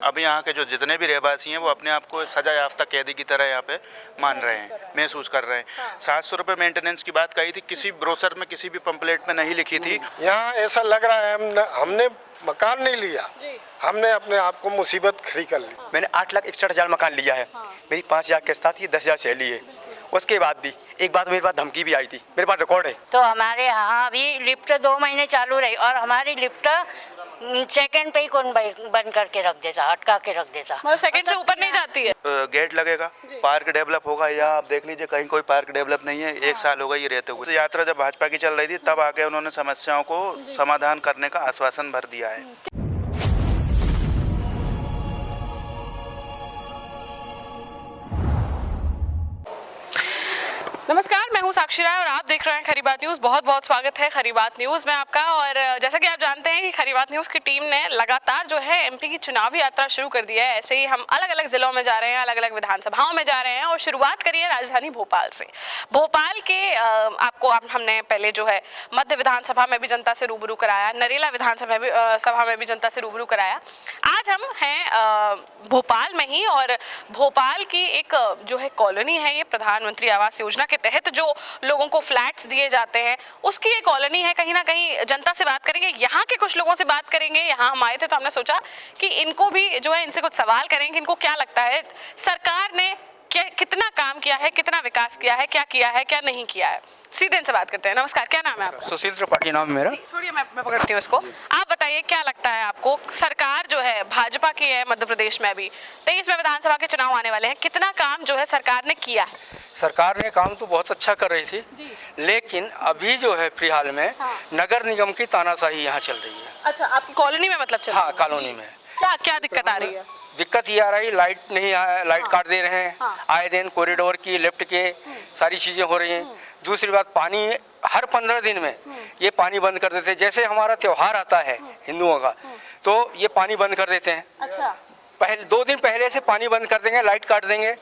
अब यहाँ के जो जितने भी रहवासी हैं वो अपने आप को सजा याफ्ता कैदी की तरह यहाँ पे मान रहे हैं, महसूस कर रहे हैं। 700 रुपये मेंटेनेंस की बात कही थी, किसी ब्रोशर में किसी भी पंपलेट में नहीं लिखी थी। यहाँ ऐसा लग रहा है हमने मकान नहीं लिया, हमने अपने आप को मुसीबत खड़ी कर ली। मैंने 8,61,000 मकान लिया है। मेरी 5,000 किस्त थी, 10,000 सैलरी है। उसके बाद भी एक बात मेरे पास धमकी भी आई थी, मेरे पास रिकॉर्ड है। तो हमारे यहाँ अभी लिफ्ट 2 महीने चालू रही और हमारी लिफ्ट सेकंड पे ही कौन बंद करके रख देता, अटका के रख देता। मतलब सेकंड से ऊपर नहीं जाती है। गेट लगेगा, पार्क डेवलप होगा, या आप देख लीजिए कहीं कोई पार्क डेवलप नहीं है। 1 साल हो गया ये रहते हुए। तो यात्रा जब भाजपा की चल रही थी तब आके उन्होंने समस्याओं को समाधान करने का आश्वासन भर दिया है। नमस्कार, मैं हूं साक्षी राय और आप देख रहे हैं खरी बात न्यूज़। बहुत बहुत स्वागत है खरी बात न्यूज़ में आपका। और जैसा कि आप जानते हैं कि खरी बात न्यूज़ की टीम ने लगातार जो है एमपी की चुनावी यात्रा शुरू कर दी है। ऐसे ही हम अलग अलग जिलों में जा रहे हैं, अलग अलग विधानसभाओं में जा रहे हैं और शुरुआत करिए राजधानी भोपाल से। भोपाल के हमने पहले जो है मध्य विधानसभा में भी जनता से रूबरू कराया, नरेला विधानसभा में भी जनता से रूबरू कराया। आज हम हैं भोपाल में ही और भोपाल की एक जो है कॉलोनी है, ये प्रधानमंत्री आवास योजना के तहत जो लोगों को फ्लैट्स दिए जाते हैं उसकी ये कॉलोनी है। कहीं ना कहीं जनता से बात करेंगे, यहाँ के कुछ लोगों से बात करेंगे। यहाँ हम आए थे तो हमने सोचा कि इनको भी जो है इनसे कुछ सवाल करेंगे, इनको क्या लगता है सरकार ने कितना काम किया है, कितना विकास किया है, क्या किया है, क्या नहीं किया है। सीधे इनसे बात करते हैं। नमस्कार, क्या नाम है आपका? सुशील त्रिपाठी नाम है मेरा। छोड़िए, मैं पकड़ती हूँ इसको। आप बताइए क्या लगता है आपको, सरकार जो है भाजपा की है, मध्य प्रदेश में भी 23 में विधानसभा के चुनाव आने वाले हैं, कितना काम जो है सरकार ने किया है? सरकार ने काम तो बहुत अच्छा कर रही थी, लेकिन अभी जो है फिलहाल में नगर निगम की तानाशाही यहाँ चल रही है। अच्छा, आपकी कॉलोनी में मतलब चल रही है? हाँ, कॉलोनी में। क्या क्या दिक्कत आ रही है? दिक्कत ये आ रही, लाइट नहीं लाइट काट दे रहे हैं। आए दिन कॉरिडोर की, लिफ्ट के सारी चीज़ें हो रही हैं। दूसरी बात, पानी हर 15 दिन में ये पानी बंद कर देते हैं। जैसे हमारा त्यौहार आता है हिंदुओं का, तो ये पानी बंद कर देते हैं। अच्छा, 2 दिन पहले से पानी बंद कर देंगे, लाइट काट देंगे।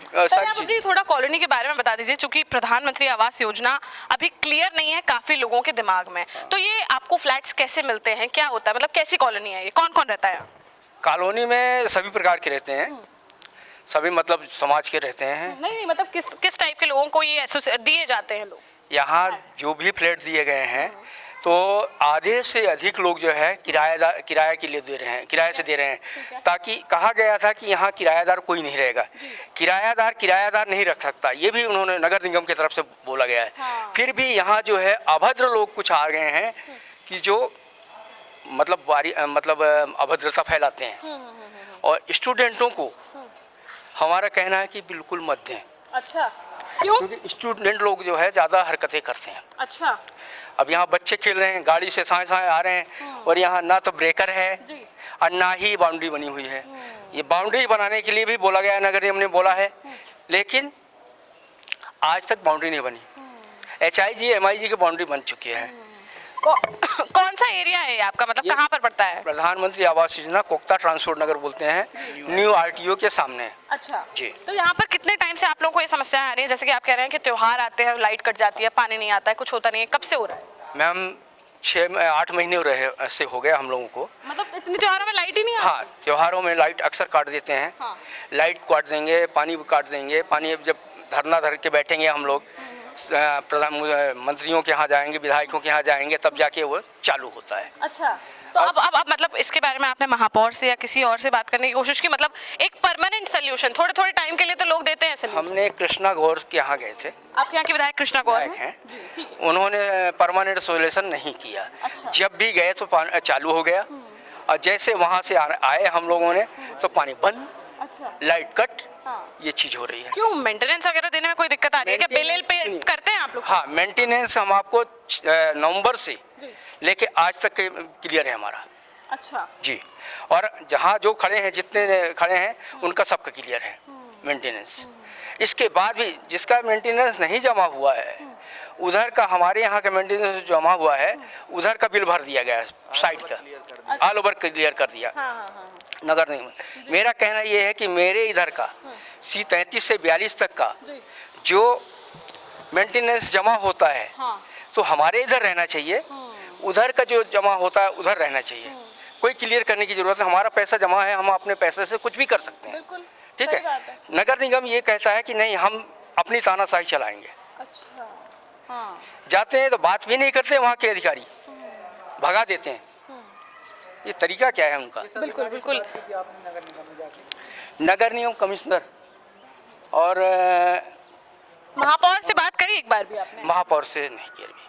आप अपनी थोड़ा कॉलोनी के बारे में बता दीजिए, क्योंकि प्रधानमंत्री आवास योजना अभी क्लियर नहीं है काफी लोगों के दिमाग में। तो ये आपको फ्लैट्स कैसे मिलते हैं, क्या होता है, मतलब कैसी कॉलोनी है ये, कौन कौन रहता है? कॉलोनी में सभी प्रकार के रहते हैं, सभी मतलब समाज के रहते हैं। नहीं, मतलब किस टाइप के लोगों को ये दिए जाते हैं लोग? यहाँ जो भी फ्लैट दिए गए हैं तो आधे से अधिक लोग जो है किराए के लिए दे रहे हैं, किराए से दे रहे हैं। ताकि कहा गया था कि यहाँ किराएदार कोई नहीं रहेगा, किराएदार नहीं रख सकता, ये भी उन्होंने नगर निगम की तरफ से बोला गया है। फिर भी यहाँ जो है अभद्र लोग कुछ आ गए हैं कि जो मतलब अभद्रता फैलाते हैं और स्टूडेंटों को हमारा कहना है कि बिल्कुल मत दें। अच्छा, क्यों? क्योंकि स्टूडेंट लोग जो है ज़्यादा हरकतें करते हैं। अच्छा, अब यहाँ बच्चे खेल रहे हैं, गाड़ी से साए आ रहे हैं और यहाँ ना तो ब्रेकर है और ना ही बाउंड्री बनी हुई है। ये बाउंड्री बनाने के लिए भी बोला गया है, नगर निगम ने बोला है, लेकिन आज तक बाउंड्री नहीं बनी। HIG MIG की बाउंड्री बन चुकी है। कौन सा एरिया है आपका, मतलब कहाँ पर पड़ता है? प्रधानमंत्री आवास योजना कोकता ट्रांसपोर्ट नगर बोलते हैं, न्यू RTO के सामने। अच्छा जी। तो यहाँ पर कितने टाइम से आप लोगों को ये समस्या आ रही है? जैसे कि आप कह रहे हैं कि त्योहार आते हैं, लाइट कट जाती है, पानी नहीं आता है, कुछ होता नहीं है, कब से हो रहा है? मैम 8 महीने ऐसे हो गए हम लोगों को। मतलब इतने त्योहारों में लाइट ही नहीं आती? हाँ, त्योहारों में लाइट अक्सर काट देते हैं। लाइट काट देंगे, पानी भी काट देंगे। पानी जब धरना धर के बैठेंगे हम लोग, मंत्रियों के यहाँ जाएंगे, विधायकों के यहाँ जाएंगे, तब जाके वो चालू होता है। अच्छा, तो अब मतलब इसके बारे में आपने महापौर से या किसी और से बात करने की कोशिश की? मतलब एक परमानेंट सोल्यूशन, थोड़े टाइम के लिए तो लोग देते हैं solution। हमने कृष्णा गौर के यहाँ गए थे। आपके यहाँ के विधायक कृष्णा गौर हैं, उन्होंने परमानेंट सोल्यूशन नहीं किया। अच्छा। जब भी गए तो चालू हो गया और जैसे वहाँ से आए हम लोगों ने तो पानी बंद। अच्छा, लाइट कट। ये चीज हो रही है। क्यों मेंटेनेंस वगैरह देने में कोई दिक्कत आ रही है क्या? बिल पे करते हैं आप लोग? हाँ, मेंटेनेंस हम आपको नवंबर से लेके आज तक क्लियर है हमारा। अच्छा जी, और जहाँ जो खड़े हैं, जितने खड़े हैं उनका सबका क्लियर है मेंटेनेंस। इसके बाद भी जिसका मेंटेनेंस नहीं जमा हुआ है उधर का, हमारे यहाँ का मेंटेनेंस जमा हुआ है, उधर का बिल भर दिया गया है, साइड का ऑल ओवर क्लियर कर दिया नगर निगम। मेरा कहना ये है कि मेरे इधर का C33 से 42 तक का जो मेंटेनेंस जमा होता है तो हमारे इधर रहना चाहिए, उधर का जो जमा होता है उधर रहना चाहिए। कोई क्लियर करने की जरूरत है। हमारा पैसा जमा है, हम अपने पैसे से कुछ भी कर सकते हैं। बिल्कुल ठीक सही है। बात है। नगर निगम ये कहता है कि नहीं, हम अपनी तानाशाही चलाएंगे। अच्छा हाँ जाते हैं तो बात भी नहीं करते, वहाँ के अधिकारी भगा देते हैं। ये तरीका क्या है उनका? बिल्कुल बिल्कुल। नगर निगम कमिश्नर और महापौर से बात करी एक बार भी आपने? महापौर से नहीं की अभी।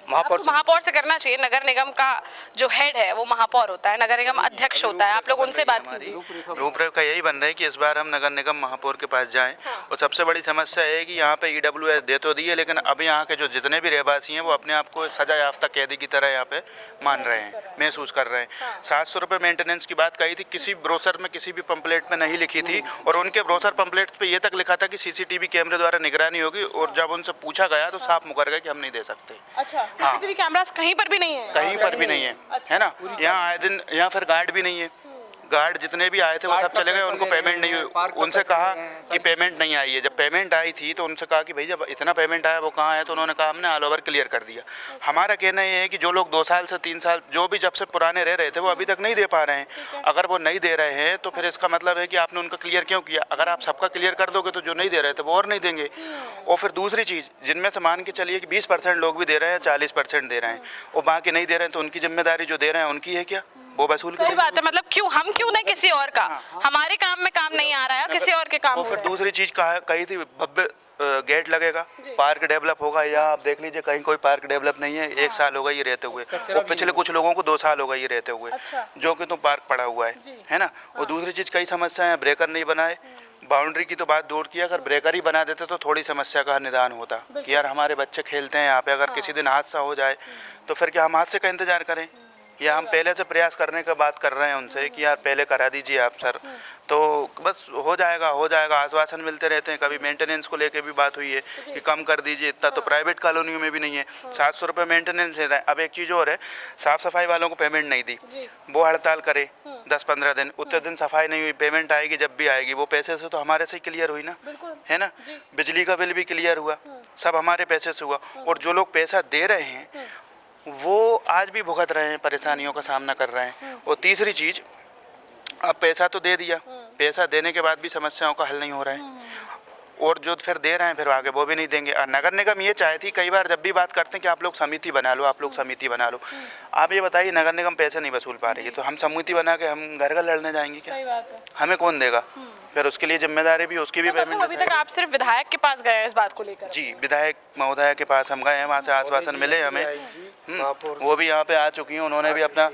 महापौर आपको महापौर से करना चाहिए। नगर निगम का जो हेड है वो महापौर होता है, नगर निगम अध्यक्ष होता है। आप लोग उनसे बात कीजिए। रूपरेखा यही बन रही है कि इस बार हम नगर निगम महापौर के पास जाएं। और सबसे बड़ी समस्या है कि यहाँ पे EWS दे तो दी है, लेकिन अब यहाँ के जो जितने भी रहवासी हैं वो अपने आप को सजा याफ्ता कैदी की तरह यहाँ पे मान रहे हैं, महसूस कर रहे हैं। 700 रुपये मेंटेनेंस की बात कही थी, किसी ब्रोशर में किसी भी पंपलेट में नहीं लिखी थी। और उनके ब्रोशर पंपलेट पे ये तक लिखा था कि CCTV कैमरे द्वारा निगरानी होगी। और जब उनसे पूछा गया तो साफ मुकर गए कि हम नहीं दे सकते। अच्छा, CCTV कैमरास कहीं पर भी नहीं है? कहीं पर भी नहीं है, है ना। यहाँ आए दिन यहाँ फिर गार्ड भी नहीं है। गार्ड जितने भी आए थे वो सब चले गए, उनको पेमेंट नहीं हुई। उनसे कहा कि पेमेंट नहीं आई है। जब पेमेंट आई थी तो उनसे कहा कि भाई जब इतना पेमेंट आया वो कहाँ है, तो उन्होंने कहा हमने ऑल ओवर क्लियर कर दिया। हमारा कहना ये है कि जो लोग 2 साल से 3 साल जो भी जब से पुराने रह रहे थे वो अभी तक नहीं दे पा रहे हैं। अगर वो नहीं दे रहे हैं तो फिर इसका मतलब है कि आपने उनका क्लियर क्यों किया। अगर आप सबका क्लियर कर दोगे तो जो नहीं दे रहे थे वो और नहीं देंगे। और फिर दूसरी चीज़, जिनमें से मान के चलिए कि 20% लोग भी दे रहे हैं, 40% दे रहे हैं, और बाकी नहीं दे रहे हैं, तो उनकी जिम्मेदारी जो दे रहे हैं उनकी है क्या? वो वसूल सही बात है। मतलब क्यों हम क्यों नहीं किसी और का? हमारे काम में काम नहीं आ रहा है, किसी और के काम वो हो फिर रहा है। दूसरी चीज कही थी, भव्य गेट लगेगा, पार्क डेवलप होगा। या आप देख लीजिए कहीं कोई पार्क डेवलप नहीं है। 1 साल हो गया ये रहते हुए, और पिछले कुछ लोगों को 2 साल हो गए ये रहते हुए, जो कि तो पार्क पड़ा हुआ है ना। और दूसरी चीज कई समस्या है, ब्रेकर नहीं बनाए। बाउंड्री की तो बात दूर की, अगर ब्रेकर ही बना देते तो थोड़ी समस्या का निदान होता कि यार हमारे बच्चे खेलते हैं यहाँ पे, अगर किसी दिन हादसा हो जाए तो फिर क्या हम हादसे का इंतजार करें? या हम पहले से प्रयास करने का बात कर रहे हैं उनसे कि यार पहले करा दीजिए आप सर, तो बस हो जाएगा। आश्वासन मिलते रहते हैं। कभी मेंटेनेंस को लेके भी बात हुई है कि कम कर दीजिए, इतना तो प्राइवेट कॉलोनियों में भी नहीं है। 700 रुपये मेंटेनेंस ले रहे हैं। अब एक चीज़ और है, साफ़ सफाई वालों को पेमेंट नहीं दी, वो हड़ताल करे 10-15 दिन, उतने दिन सफाई नहीं हुई, पेमेंट आएगी जब भी आएगी वो पैसे से तो हमारे से क्लियर हुई ना, है ना। बिजली का बिल भी क्लियर हुआ, सब हमारे पैसे से हुआ। और जो लोग पैसा दे रहे हैं वो आज भी भुगत रहे हैं, परेशानियों का सामना कर रहे हैं। और तीसरी चीज़, अब पैसा तो दे दिया, पैसा देने के बाद भी समस्याओं का हल नहीं हो रहा है। और जो फिर दे रहे हैं फिर आगे वो भी नहीं देंगे। और नगर निगम ये चाहती, कई बार जब भी बात करते हैं कि आप लोग समिति बना लो, आप लोग समिति बना लो। आप ये बताइए, नगर निगम पैसे नहीं वसूल पा रही है तो हम समिति बना के हम घर लड़ने जाएंगे क्या? सही बात है। हमें कौन देगा? फिर उसके लिए जिम्मेदारी भी उसकी भी तो पेमेंट। अभी तक आप सिर्फ विधायक के पास गए हैं इस बात को लेकर? जी, विधायक महोदय के पास हम गए हैं, वहाँ से आश्वासन मिले हमें। वो भी यहाँ पे आ चुकी हैं, उन्होंने भी अपना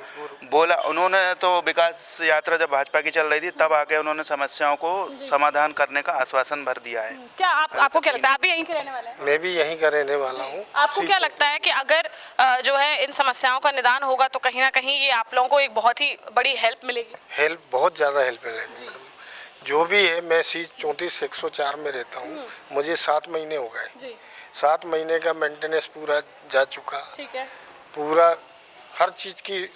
बोला। उन्होंने तो विकास यात्रा जब भाजपा की चल रही थी तब आके उन्होंने समस्याओं को समाधान करने का आश्वासन भर दिया है। क्या आपको क्या लगता है, आप भी यहीं के रहने वाले हैं? मैं भी यहीं का रहने वाला हूँ। आपको क्या लगता है कि अगर जो है इन समस्याओं का निदान होगा तो कहीं ना कहीं ये आप लोगों को एक बहुत ही बड़ी हेल्प मिलेगी? हेल्प, बहुत ज़्यादा हेल्प मिलेगी मैडम। जो भी है, मैं सी 34-104 में रहता हूँ, मुझे 7 महीने हो गए। 7 महीने का मेंटेनेंस पूरा जा चुका। ठीक है। पूरा हर चीज़ की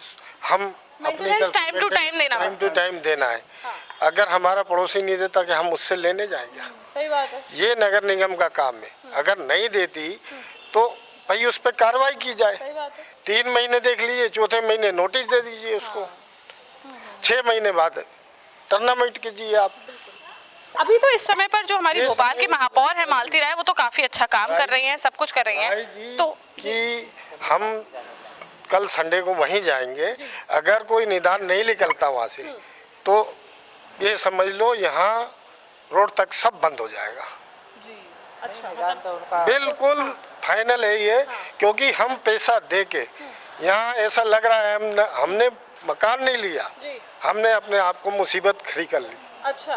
हम मेंटेनेंस टाइम टू टाइम देना है। अगर हमारा पड़ोसी नहीं देता कि हम उससे लेने जाएंगे? सही बात है। ये नगर निगम का काम है। अगर नहीं देती तो भाई उस पर कार्रवाई की जाए। सही बात है। 3 महीने देख लीजिए, चौथे महीने नोटिस दे दीजिए उसको। 6 महीने बाद टूर्नामेंट कीजिए आप। अभी तो इस समय पर जो हमारी भोपाल की महापौर है मालती राय, वो तो काफी अच्छा काम कर रही हैं, सब कुछ कर रही हैं। तो कि हम कल संडे को वहीं जाएंगे, अगर कोई निदान नहीं निकलता वहाँ से तो ये समझ लो यहाँ रोड तक सब बंद हो जाएगा। अच्छा, बिल्कुल फाइनल है ये। क्योंकि हम पैसा दे के यहाँ ऐसा लग रहा है हमने मकान नहीं लिया, हमने अपने आप को मुसीबत खड़ी कर ली। अच्छा,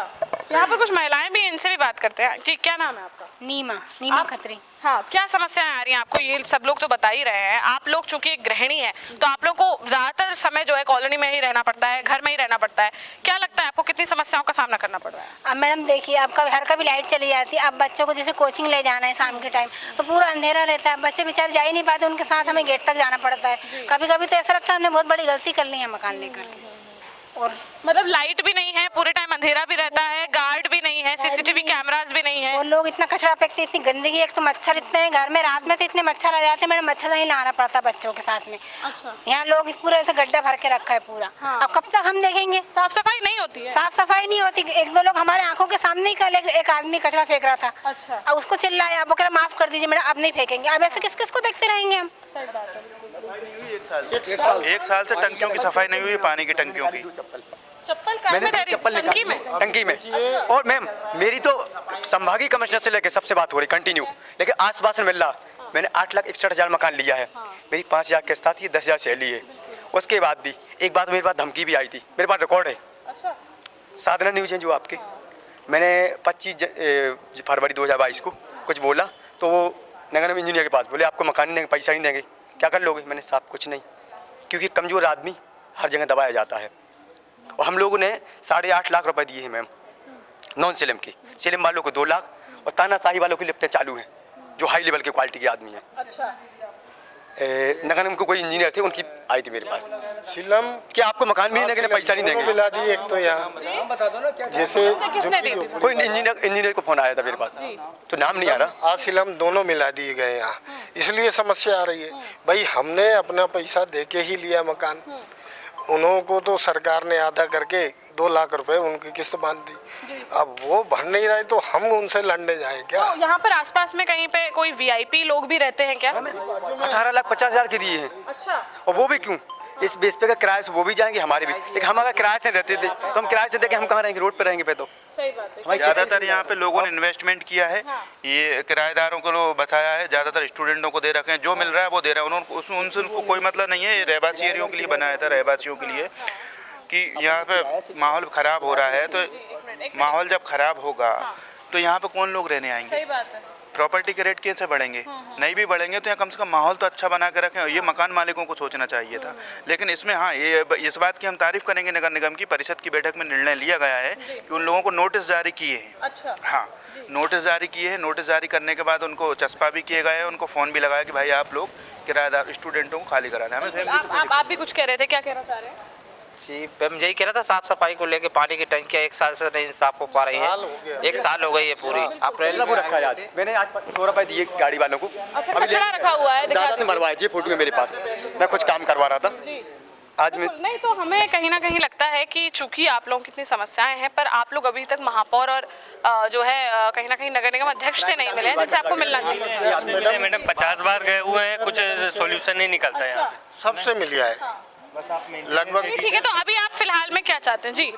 यहाँ पर कुछ महिलाएं भी, इनसे भी बात करते हैं। जी, क्या नाम है आपका? नीमा खत्री। हाँ, क्या समस्याएं आ रही हैं आपको? ये सब लोग तो बता ही रहे हैं। आप लोग चूंकि एक गृहिणी है तो आप लोग को ज्यादातर समय जो है कॉलोनी में ही रहना पड़ता है, घर में ही रहना पड़ता है। क्या लगता है आपको कितनी समस्याओं का सामना करना पड़ रहा है? अब मैडम देखिए, आपका घर का भी लाइट चली जाती है। अब बच्चों को जैसे कोचिंग ले जाना है शाम के टाइम तो पूरा अंधेरा रहता है, बच्चे बेचारे जा ही नहीं पाते, उनके साथ हमें गेट तक जाना पड़ता है। कभी कभी तो ऐसा लगता है हमने बहुत बड़ी गलती कर ली है मकान लेकर के। और मतलब लाइट भी नहीं है, पूरे टाइम अंधेरा भी रहता है, गार्ड भी नहीं है, CCTV कैमरास भी नहीं है। और लोग इतना कचरा फेंकते, इतनी गंदगी, एक तो मच्छर इतने हैं घर में, रात में तो इतने मच्छर आ जाते हैं, मैंने मच्छरदानी लाना पड़ता बच्चों के साथ में। अच्छा। यहाँ लोग पूरा ऐसे गड्ढा भर के रखा है पूरा। अब कब तक हम देखेंगे? साफ सफाई नहीं होती है। साफ सफाई नहीं होती। एक दो लोग हमारे आंखों के सामने ही कल एक आदमी कचरा फेंक रहा था। अच्छा। अब उसको चिल्लाया, वो कह रहा माफ कर दीजिए मैडम, अब नहीं फेंकेंगे। अब ऐसे किस किस को देखते रहेंगे हम? सही बात है। एक साल से टंकियों की सफाई नहीं हुई, पानी की टंकियों की। चप्पल कहाँ में धरी? टंकी में? टंकी में। और मैम मेरी तो संभागीय कमिश्नर से लेके सबसे बात हो रही कंटिन्यू, लेकिन आसपास में मिल रहा। मैंने 8,61,000 मकान लिया है, मेरी 5,000 किस्त आती है, 10,000 सैलरी है। उसके बाद भी एक बात मेरे पास धमकी भी आई थी, मेरे पास रिकॉर्ड है। अच्छा। साधना न्यूज है जो आपके, मैंने 25 फरवरी 2022 को कुछ बोला तो वो नगर निगम इंजीनियर के पास बोले आपको मकान नहीं देंगे, पैसा नहीं देंगे, क्या कर लोगे? मैंने साफ कुछ नहीं, क्योंकि कमज़ोर आदमी हर जगह दबाया जाता है। और हम लोगों ने 8.5 लाख रुपए दिए हैं मैम नॉन सिलम की, सिलम वालों को 2 लाख और तानाशाही वालों की लिफ्टें चालू हैं जो हाई लेवल के क्वालिटी के आदमी हैं। अच्छा। नगर निगम को कोई इंजीनियर थे, उनकी आई थी मेरे पास, सिलम कि आपको मकान मिलने के लिए पैसा नहीं देंगे। मिला दी एक तो यहाँ जैसे किसने दी थी? कोई इंजीनियर को फोन आया था मेरे पास, तो नाम नहीं आ रहा। आसिलम दोनों मिला दिए गए यहाँ, इसलिए समस्या आ रही है। भाई हमने अपना पैसा दे के ही लिया मकान, उन्हों को तो सरकार ने आधा करके 2 लाख रुपए उनकी किस्त बांध दी। अब वो भर नहीं रहे तो हम उनसे लड़ने जाएं क्या? तो यहाँ पर आसपास में कहीं पे कोई वीआईपी लोग भी रहते हैं क्या? 18,50,000 के दिए हैं। अच्छा। और वो भी क्यों? इस बेस पे का किराए से वो भी जाएंगे, हमारे भी। लेकिन हम अगर किराए से रहते थे तो हम किराए से देके हम कहाँ रहेंगे? रोड पे रहेंगे पे तो। सही बात है। ज़्यादातर यहाँ पे लोगों ने इन्वेस्टमेंट किया है, ये किराएदारों को बचाया है, ज़्यादातर स्टूडेंटों को दे रखे हैं, जो मिल रहा है वो दे रहा है। उनसे उनको कोई मतलब नहीं है, ये रहवासी एरियो के लिए बनाया था, रहवासियों के लिए, कि यहाँ पे माहौल ख़राब हो रहा है। तो माहौल जब ख़राब होगा तो यहाँ पे कौन लोग रहने आएंगे? सही बात है। प्रॉपर्टी के रेट कैसे बढ़ेंगे? नहीं भी बढ़ेंगे तो यहाँ कम से कम माहौल तो अच्छा बना के रखें। ये मकान मालिकों को सोचना चाहिए था। लेकिन इसमें हाँ, ये इस बात की हम तारीफ करेंगे, नगर निगम की परिषद की बैठक में निर्णय लिया गया है कि उन लोगों को नोटिस जारी किए हैं। अच्छा। हाँ, नोटिस जारी किए हैं। नोटिस जारी करने के बाद उनको चस्पा भी किए गए हैं, उनको फ़ोन भी लगाया कि भाई आप लोग किराएदार स्टूडेंटों को खाली करा दें। आप भी कुछ कह रहे थे, क्या कहना चाह रहे हैं? जी मैं यही कह रहा था, साफ सफाई को लेके पानी की टंकियाँ 1 साल से नहीं साफ हो पा रही है। 1 साल हो गई है पूरी। अप्रैल वो रखा है आज, मैंने आज 100 रुपए दिए गाड़ी वालों को। अच्छा, कचरा रखा हुआ है, दादा से मरवाया जी, फोटो है मेरे पास, मैं कुछ काम करवा रहा था आज में। नहीं तो हमें कहीं ना कहीं लगता है कि चूंकि आप लोगों की इतनी समस्याएं हैं, पर आप लोग अभी तक महापौर और जो है कहीं ना कहीं नगर निगम अध्यक्ष से नहीं मिले हैं, जिनसे आपको मिलना चाहिए। मैडम 50 बार गए हुए हैं, कुछ सोल्यूशन नहीं निकलता है यहाँ। सबसे मिल गया है लगभग। ठीक है, तो अभी आप फिलहाल में क्या चाहते हैं? जी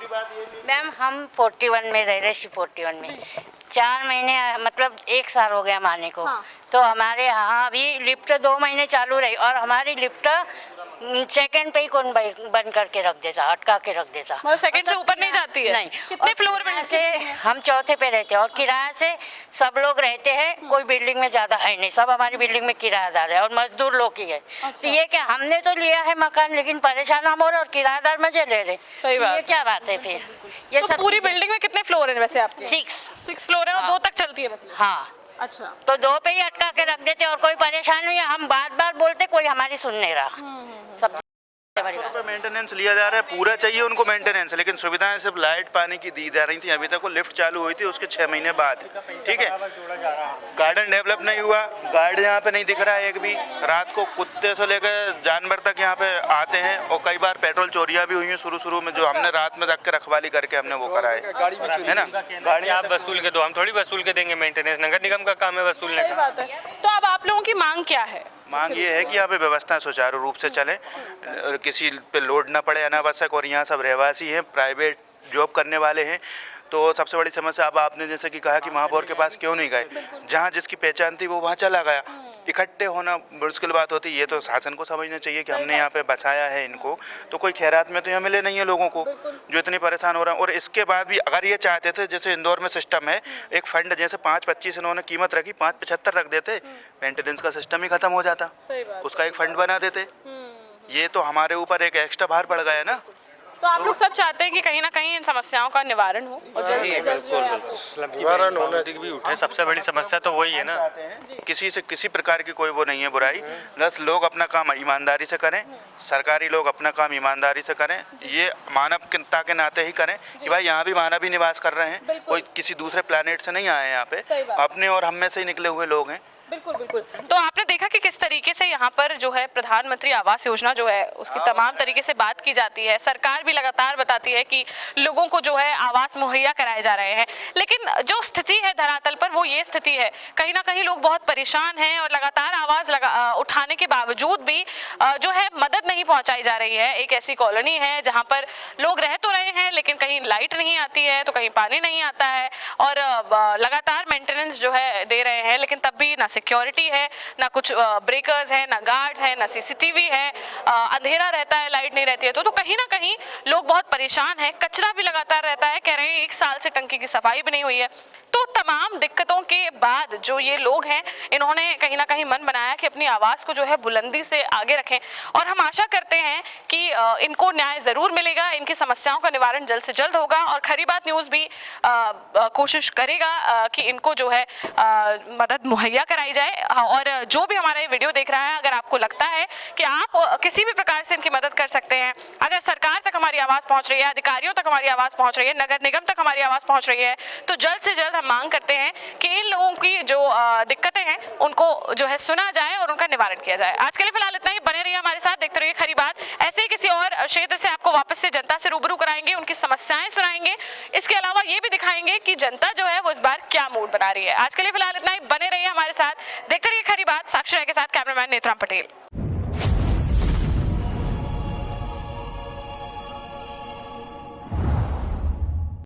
मैम हम 41 में रह रहे, 41 में 4 महीने मतलब 1 साल हो गया हम आने को। तो हमारे यहाँ अभी लिफ्ट 2 महीने चालू रही और हमारी लिफ्ट सेकंड पे ही कौन बंद करके रख देता, अटका के रख देता। मतलब सेकंड से ऊपर नहीं जाती है? नहीं। कितने फ्लोर में से हम 4थे पे रहते हैं और किराया से सब लोग रहते हैं, कोई बिल्डिंग में ज़्यादा है नहीं, सब हमारी बिल्डिंग में किराएदार है और मजदूर लोग ही है। तो ये क्या, हमने तो लिया है मकान लेकिन परेशान हम हो रहे और किराएदार मजे ले रहे। सही बात ये क्या बात है फिर? ये तो सब पूरी बिल्डिंग में कितने फ्लोर हैं वैसे आपके? 6 फ्लोर है और 2 तक चलती है बस? हाँ। अच्छा। तो 2 पे ही अटका के रख देते और कोई परेशान नहीं है, हम बार बोलते कोई हमारी सुन नहीं रहा। सब मेंटेनेंस लिया जा रहा है, पूरा चाहिए उनको मेंटेनेंस, लेकिन सुविधाएं सिर्फ लाइट पानी की दी जा रही थी। अभी तक वो लिफ्ट चालू हुई थी उसके 6 महीने बाद, ठीक है। गार्डन डेवलप नहीं हुआ, गार्ड यहाँ पे नहीं दिख रहा है एक भी। रात को कुत्ते से लेकर जानवर तक यहाँ पे आते हैं और कई बार पेट्रोल चोरियाँ भी हुई हैं शुरू में, जो हमने रात में रख के रखवाली करके हमने वो करा है ना। गाड़ी आप वसूल के दो, हम थोड़ी वसूल के देंगे मेंटेनेंस, नगर निगम का काम है वसूलने का। बात है। तो अब आप लोगों की मांग क्या है? मांग ये है कि यहाँ पे व्यवस्था सुचारू रूप से चले, किसी पे लोड ना पड़े अनावश्यक। और यहाँ सब रहवासी हैं, प्राइवेट जॉब करने वाले हैं। तो सबसे बड़ी समस्या, अब आपने जैसे कि कहा कि महापौर के पास क्यों नहीं गए, जहाँ जिसकी पहचान थी वो वहाँ चला गया। इकट्ठे होना मुश्किल बात होती है। ये तो शासन को समझना चाहिए कि हमने यहाँ पे बचाया है इनको, तो कोई खैरात में तो यहाँ मिले नहीं है लोगों को जो इतने परेशान हो रहे हैं। और इसके बाद भी अगर ये चाहते थे, जैसे इंदौर में सिस्टम है एक फंड, जैसे 5.25 इन्होंने कीमत रखी, 5.75 रख देते, मेंटेनेंस का सिस्टम ही खत्म हो जाता, उसका एक फंड बना देते। ये तो हमारे ऊपर एक एक्स्ट्रा भार पड़ गया ना। तो आप लोग सब चाहते हैं कि कहीं ना कहीं इन समस्याओं का निवारण हो और जल्द से जल्द जो है निवारण होना भी उठे, सबसे बड़ी समस्या तो वही है ना। किसी से किसी प्रकार की कोई वो नहीं है बुराई, बस लोग अपना काम ईमानदारी से करें, सरकारी लोग अपना काम ईमानदारी से करें, ये मानवता के नाते ही करें कि भाई यहाँ भी मानव ही निवास कर रहे हैं, कोई किसी दूसरे प्लैनेट से नहीं आए हैं यहाँ पे, अपने और हम में से ही निकले हुए लोग हैं। बिल्कुल बिल्कुल। तो आपने देखा कि किस तरीके से यहाँ पर जो है प्रधानमंत्री आवास योजना जो है उसकी तमाम तरीके से बात की जाती है। सरकार भी लगातार बताती है कि लोगों को जो है आवास मुहैया कराए जा रहे हैं, लेकिन जो स्थिति है धरातल पर वो ये स्थिति है, कहीं ना कहीं लोग बहुत परेशान हैं और लगातार आवाज उठाने के बावजूद भी जो है मदद नहीं पहुंचाई जा रही है। एक ऐसी कॉलोनी है जहाँ पर लोग रह तो रहे हैं लेकिन कहीं लाइट नहीं आती है तो कहीं पानी नहीं आता है और लगातार मेंटेनेंस जो है दे रहे हैं, लेकिन तब भी ना सिक्योरिटी है, ना कुछ ब्रेकर्स है, ना गार्ड्स है, ना सीसीटीवी है, अंधेरा रहता है, लाइट नहीं रहती है। तो कहीं ना कहीं लोग बहुत परेशान हैं। कचरा भी लगातार रहता है, कह रहे हैं 1 साल से टंकी की सफाई भी नहीं हुई है। तो तमाम दिक्कतों के बाद जो ये लोग हैं इन्होंने कहीं ना कहीं मन बनाया कि अपनी आवाज़ को जो है बुलंदी से आगे रखें और हम आशा करते हैं कि इनको न्याय ज़रूर मिलेगा, इनकी समस्याओं का निवारण जल्द से जल्द होगा और खरी बात न्यूज़ भी कोशिश करेगा कि इनको जो है मदद मुहैया कराई जाए। और जो भी हमारा ये वीडियो देख रहा है, अगर आपको लगता है कि आप किसी भी प्रकार से इनकी मदद कर सकते हैं, अगर सरकार तक हमारी आवाज़ पहुँच रही है, अधिकारियों तक हमारी आवाज़ पहुँच रही है, नगर निगम तक हमारी आवाज़ पहुँच रही है, तो जल्द से जल्द मांग करते हैं कि इन लोगों की जो दिक्कतें हैं उनको जो है सुना जाए और उनका निवारण किया जाए। आज के लिए फिलहाल इतना ही। बने रहिए हमारे साथ, देखते रहिए खरी बात। ऐसे ही किसी और क्षेत्र से आपको वापस से जनता से रूबरू कराएंगे, उनकी समस्याएं सुनाएंगे, इसके अलावा ये भी दिखाएंगे कि जनता जो है वो इस बार क्या मूड बना रही है। आज के लिए फिलहाल इतना ही। बने रहिए हमारे साथ, देखते रहिए खरी बात। साक्षी राय के साथ कैमरामैन नेत्राम पटेल।